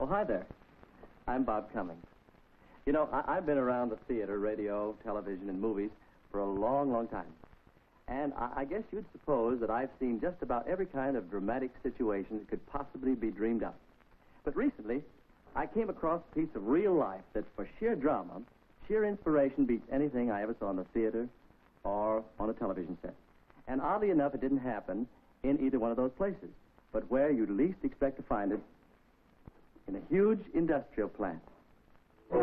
Oh, hi there. I'm Bob Cummings. You know, I've been around the theater, radio, television, and movies for a long, long time. And I guess you'd suppose that I've seen just about every kind of dramatic situation that could possibly be dreamed up. But recently, I came across a piece of real life that, for sheer drama, sheer inspiration, beats anything I ever saw in the theater or on a television set. And oddly enough, it didn't happen in either one of those places, but where you'd least expect to find it, in a huge industrial plant. The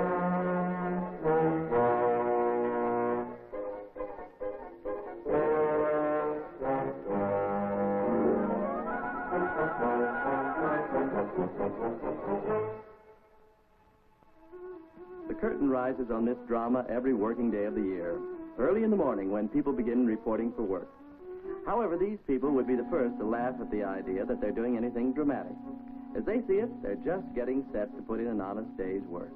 curtain rises on this drama every working day of the year, early in the morning when people begin reporting for work. However, these people would be the first to laugh at the idea that they're doing anything dramatic. As they see it, they're just getting set to put in an honest day's work.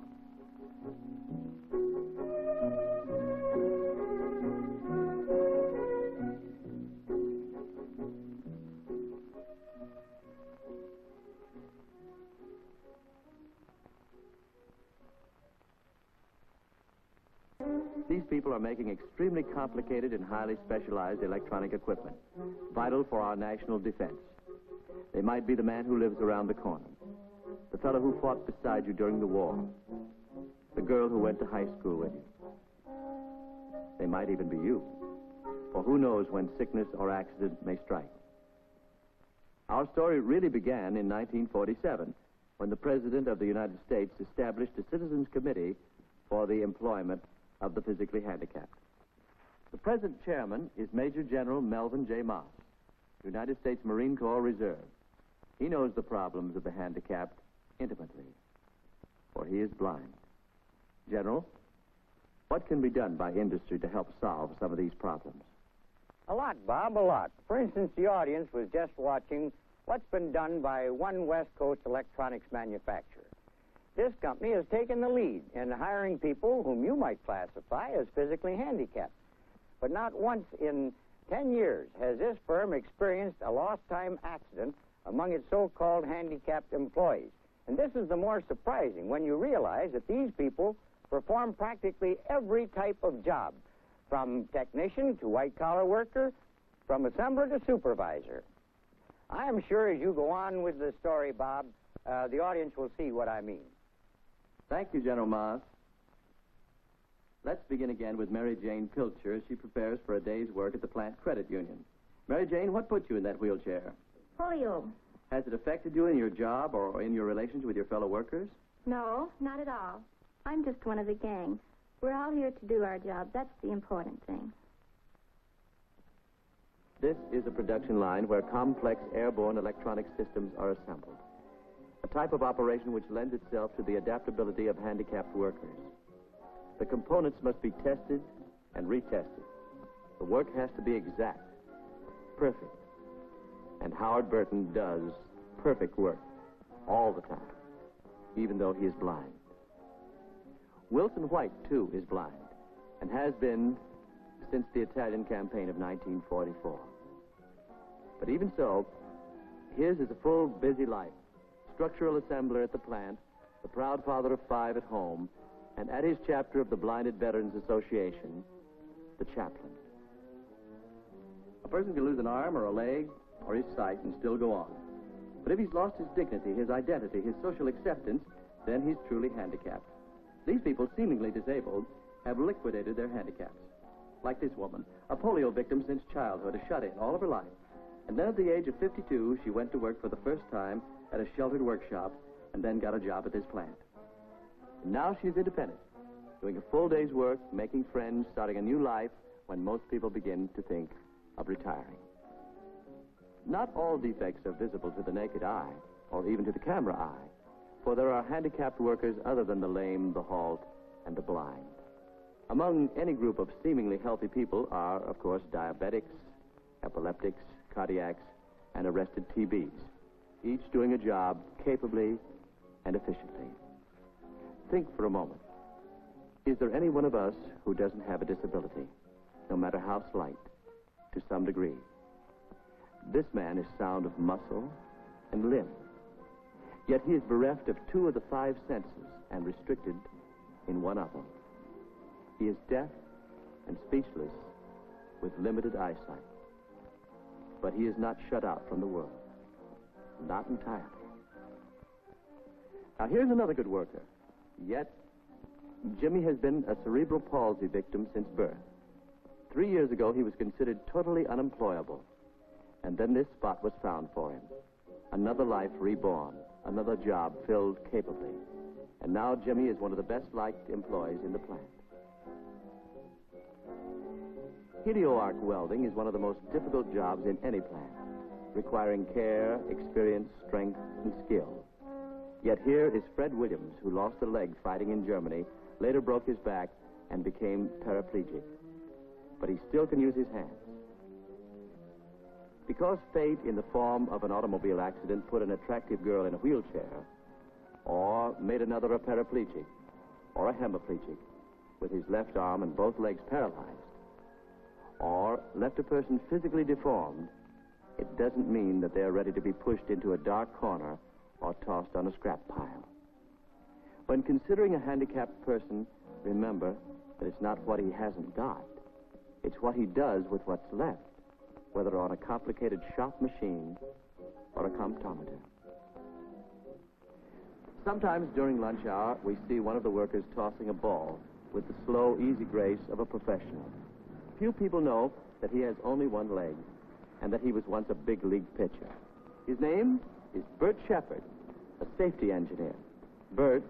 These people are making extremely complicated and highly specialized electronic equipment, vital for our national defense. They might be the man who lives around the corner, the fellow who fought beside you during the war, the girl who went to high school with you. They might even be you, for who knows when sickness or accident may strike. Our story really began in 1947, when the President of the United States established a Citizens Committee for the employment of the physically handicapped. The present chairman is Major General Melvin J. Moss, United States Marine Corps Reserve. He knows the problems of the handicapped intimately, for he is blind. General, what can be done by industry to help solve some of these problems? A lot, Bob, a lot. For instance, the audience was just watching what's been done by one West Coast electronics manufacturer. This company has taken the lead in hiring people whom you might classify as physically handicapped. But not once in 10 years has this firm experienced a lost time accident among its so-called handicapped employees. And this is the more surprising when you realize that these people perform practically every type of job, from technician to white-collar worker, from assembler to supervisor. I am sure as you go on with the story, Bob, the audience will see what I mean. Thank you, General Moss. Let's begin again with Mary Jane Pilcher as she prepares for a day's work at the Plant Credit Union. Mary Jane, what put you in that wheelchair? Polio. Has it affected you in your job or in your relations with your fellow workers? No, not at all. I'm just one of the gang. We're all here to do our job. That's the important thing. This is a production line where complex airborne electronic systems are assembled, a type of operation which lends itself to the adaptability of handicapped workers. The components must be tested and retested. The work has to be exact, perfect. And Howard Burton does perfect work all the time, even though he is blind. Wilson White, too, is blind and has been since the Italian campaign of 1944. But even so, his is a full, busy life. Structural assembler at the plant, the proud father of 5 at home, and at his chapter of the Blinded Veterans Association, the chaplain. A person can lose an arm or a leg or his sight and still go on. But if he's lost his dignity, his identity, his social acceptance, then he's truly handicapped. These people, seemingly disabled, have liquidated their handicaps. Like this woman, a polio victim since childhood, a shut-in all of her life. And then at the age of 52, she went to work for the first time at a sheltered workshop and then got a job at this plant. And now she's independent, doing a full day's work, making friends, starting a new life when most people begin to think of retiring. Not all defects are visible to the naked eye, or even to the camera eye, for there are handicapped workers other than the lame, the halt, and the blind. Among any group of seemingly healthy people are, of course, diabetics, epileptics, cardiacs, and arrested TBs, each doing a job capably and efficiently. Think for a moment. Is there any one of us who doesn't have a disability, no matter how slight, to some degree? This man is sound of muscle and limb. Yet he is bereft of 2 of the 5 senses and restricted in one of them. He is deaf and speechless with limited eyesight. But he is not shut out from the world. Not entirely. Now, here's another good worker. Yet, Jimmy has been a cerebral palsy victim since birth. 3 years ago, he was considered totally unemployable. And then this spot was found for him. Another life reborn. Another job filled capably. And now Jimmy is one of the best-liked employees in the plant. Helio-arc welding is one of the most difficult jobs in any plant, requiring care, experience, strength, and skill. Yet here is Fred Williams, who lost a leg fighting in Germany, later broke his back, and became paraplegic. But he still can use his hands. Because fate, in the form of an automobile accident, put an attractive girl in a wheelchair, or made another a paraplegic, or a hemiplegic, with his left arm and both legs paralyzed, or left a person physically deformed, it doesn't mean that they're ready to be pushed into a dark corner or tossed on a scrap pile. When considering a handicapped person, remember that it's not what he hasn't got. It's what he does with what's left, whether on a complicated shop machine or a comptometer. Sometimes during lunch hour, we see one of the workers tossing a ball with the slow, easy grace of a professional. Few people know that he has only one leg and that he was once a big league pitcher. His name is Bert Shepard, a safety engineer. Bert,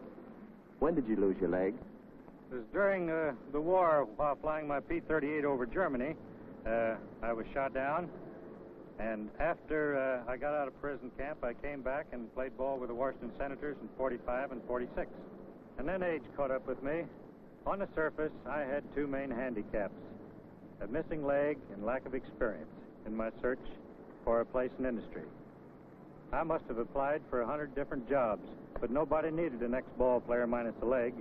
when did you lose your leg? It was during the war while flying my P-38 over Germany. I was shot down, and after I got out of prison camp, I came back and played ball with the Washington Senators in 45 and 46. And then age caught up with me. On the surface, I had 2 main handicaps, a missing leg and lack of experience in my search for a place in industry. I must have applied for 100 different jobs, but nobody needed an ex-ball player minus a leg.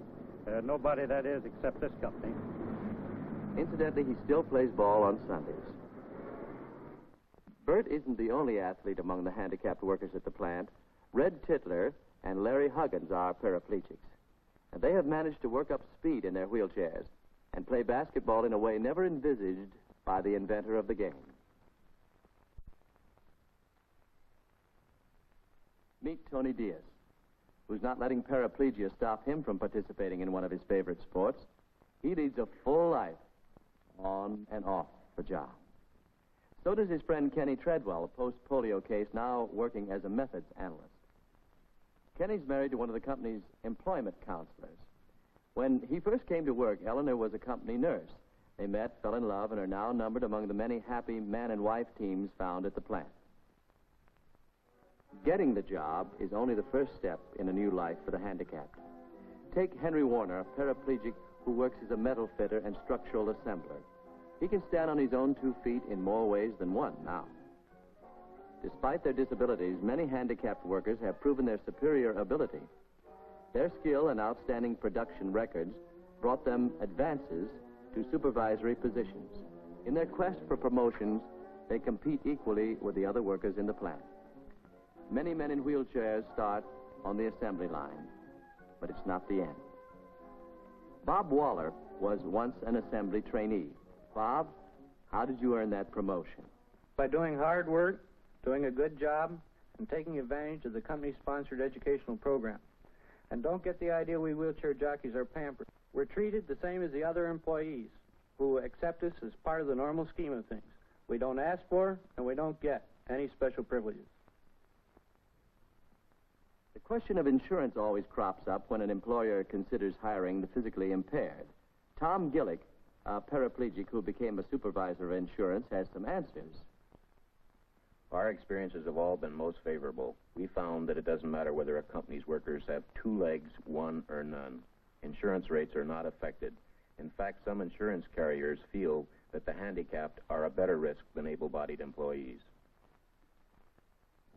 Nobody, that is, except this company. Incidentally, he still plays ball on Sundays. Bert isn't the only athlete among the handicapped workers at the plant. Red Titler and Larry Huggins are paraplegics. And they have managed to work up speed in their wheelchairs and play basketball in a way never envisaged by the inventor of the game. Meet Tony Diaz, who's not letting paraplegia stop him from participating in one of his favorite sports. He leads a full life, on and off the job. So does his friend Kenny Treadwell, a post-polio case, now working as a methods analyst. Kenny's married to one of the company's employment counselors. When he first came to work, Eleanor was a company nurse. They met, fell in love, and are now numbered among the many happy man and wife teams found at the plant. Getting the job is only the first step in a new life for the handicapped. Take Henry Warner, a paraplegic who works as a metal fitter and structural assembler. He can stand on his own 2 feet in more ways than one now. Despite their disabilities, many handicapped workers have proven their superior ability. Their skill and outstanding production records brought them advances to supervisory positions. In their quest for promotions, they compete equally with the other workers in the plant. Many men in wheelchairs start on the assembly line, but it's not the end. Bob Waller was once an assembly trainee. Bob, how did you earn that promotion? By doing hard work, doing a good job, and taking advantage of the company-sponsored educational program. And don't get the idea we wheelchair jockeys are pampered. We're treated the same as the other employees who accept us as part of the normal scheme of things. We don't ask for, and we don't get any special privileges. The question of insurance always crops up when an employer considers hiring the physically impaired. Tom Gillick, a paraplegic who became a supervisor of insurance, has some answers. Our experiences have all been most favorable. We found that it doesn't matter whether a company's workers have 2 legs, 1, or none. Insurance rates are not affected. In fact, some insurance carriers feel that the handicapped are a better risk than able-bodied employees.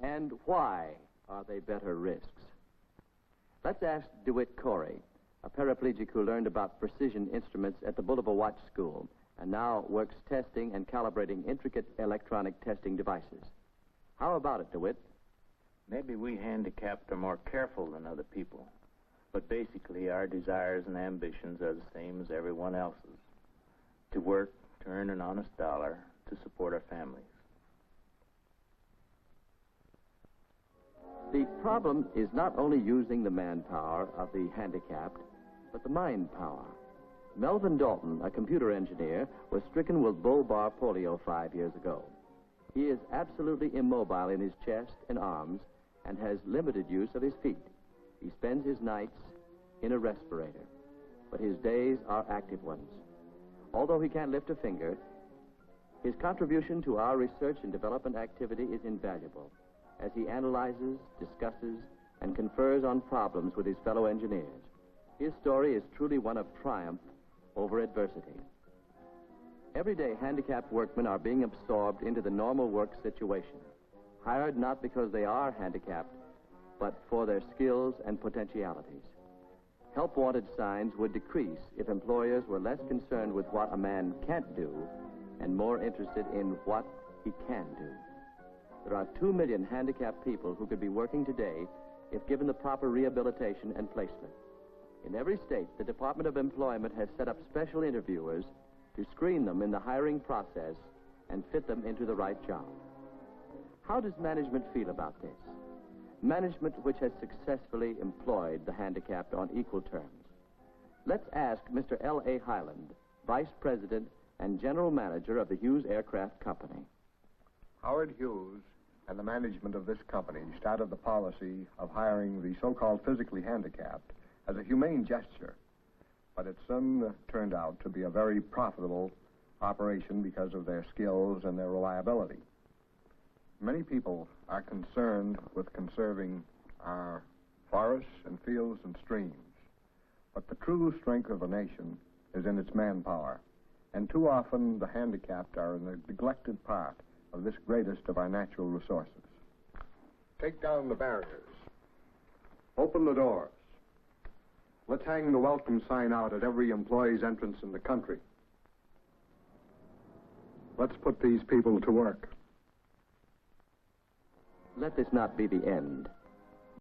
And why are they better risks? Let's ask DeWitt Corey, a paraplegic who learned about precision instruments at the Boulevard Watch School and now works testing and calibrating intricate electronic testing devices. How about it, DeWitt? Maybe we handicapped are more careful than other people, but basically our desires and ambitions are the same as everyone else's. To work, to earn an honest dollar, to support our families. The problem is not only using the manpower of the handicapped, but the mind power. Melvin Dalton, a computer engineer, was stricken with bulbar polio 5 years ago. He is absolutely immobile in his chest and arms and has limited use of his feet. He spends his nights in a respirator, but his days are active ones. Although he can't lift a finger, his contribution to our research and development activity is invaluable as he analyzes, discusses, and confers on problems with his fellow engineers. His story is truly one of triumph over adversity. Every day, handicapped workmen are being absorbed into the normal work situation, hired not because they are handicapped, but for their skills and potentialities. Help wanted signs would decrease if employers were less concerned with what a man can't do and more interested in what he can do. There are 2 million handicapped people who could be working today if given the proper rehabilitation and placement. In every state, the Department of Employment has set up special interviewers to screen them in the hiring process and fit them into the right job. How does management feel about this? Management which has successfully employed the handicapped on equal terms. Let's ask Mr. L.A. Highland, Vice President and General Manager of the Hughes Aircraft Company. Howard Hughes and the management of this company started the policy of hiring the so-called physically handicapped as a humane gesture, but it soon turned out to be a very profitable operation because of their skills and their reliability. Many people are concerned with conserving our forests and fields and streams, but the true strength of a nation is in its manpower, and too often the handicapped are in the neglected part of this greatest of our natural resources. Take down the barriers. Open the doors. Let's hang the welcome sign out at every employee's entrance in the country. Let's put these people to work. Let this not be the end.